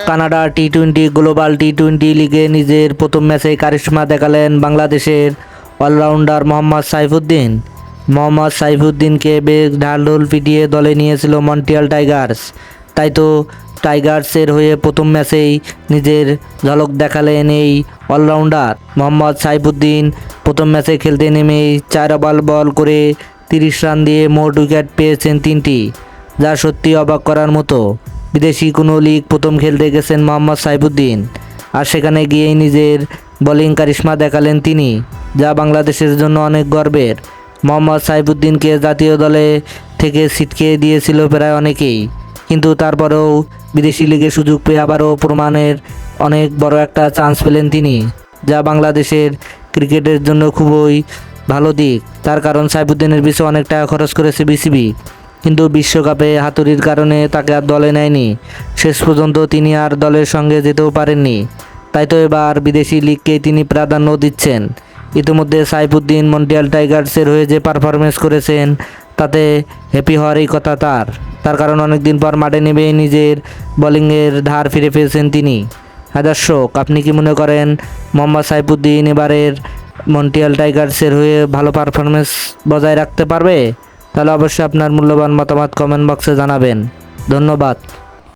Canada টি-20 global টি-20 লিগে নিজের প্রথম ম্যাচে কারিশমা দেখালেন বাংলাদেশের অলরাউন্ডার মোহাম্মদ সাইফুদ্দিন। মোহাম্মদ সাইফুদ্দিনকে বেশ ঢালঢোল পিটিয়ে দলে নিয়েছিল মন্ট্রিয়াল টাইগার্স। তাই তো টাইগার্সের হয়ে প্রথম ম্যাচেই নিজের ঝলক দেখালেন এই অলরাউন্ডার মোহাম্মদ সাইফুদ্দিন। প্রথম ম্যাচে খেলতে নেমেই 4 ওভার বল করে 30 রান দিয়ে মোট উইকেট পেয়েছেন 3টি, যা সত্যি অবাক করার মতো। বিদেশি কোনো লিগ প্রথম খেলতে গেছেন মোহাম্মদ সাইফুদ্দিন, আর সেখানে গিয়েই নিজের বোলিং কারিশমা দেখালেন তিনি, যা বাংলাদেশের জন্য অনেক গর্বের। মোহাম্মদ সাইফুদ্দিনকে জাতীয় দলে থেকে ছিটকে দিয়েছিল প্রায় অনেকেই, কিন্তু তারপরেও বিদেশি লিগে সুযোগ পেয়ে আবারও প্রমাণের অনেক বড় একটা চান্স পেলেন তিনি, যা বাংলাদেশের ক্রিকেটের জন্য খুবই ভালো দিক। তার কারণ সাইফুদ্দিনের পিছনে অনেক টাকা খরচ করেছে বিসিবি, কিন্তু বিশ্বকাপে হাতুড়ির কারণে তাকে আর দলে নেয়নি। শেষ পর্যন্ত তিনি আর দলের সঙ্গে যেতেও পারেননি। তাই তো এবার বিদেশি লিগকেই তিনি প্রাধান্য দিচ্ছেন। ইতিমধ্যে সাইফুদ্দিন মন্ট্রিয়াল টাইগার্সের হয়ে যে পারফরমেন্স করেছেন তাতে হ্যাপি হওয়ারই কথা তার কারণ অনেকদিন পর মাঠে নেমে নিজের বোলিংয়ের ধার ফিরে পেয়েছেন তিনি। দর্শক, আপনি কি মনে করেন মোহাম্মদ সাইফুদ্দিন এবারের মন্ট্রিয়াল টাইগার্সের হয়ে ভালো পারফরমেন্স বজায় রাখতে পারবে? তাহলে অবশ্যই আপনার মূল্যবান মতামত কমেন্ট বক্সে জানাবেন। ধন্যবাদ।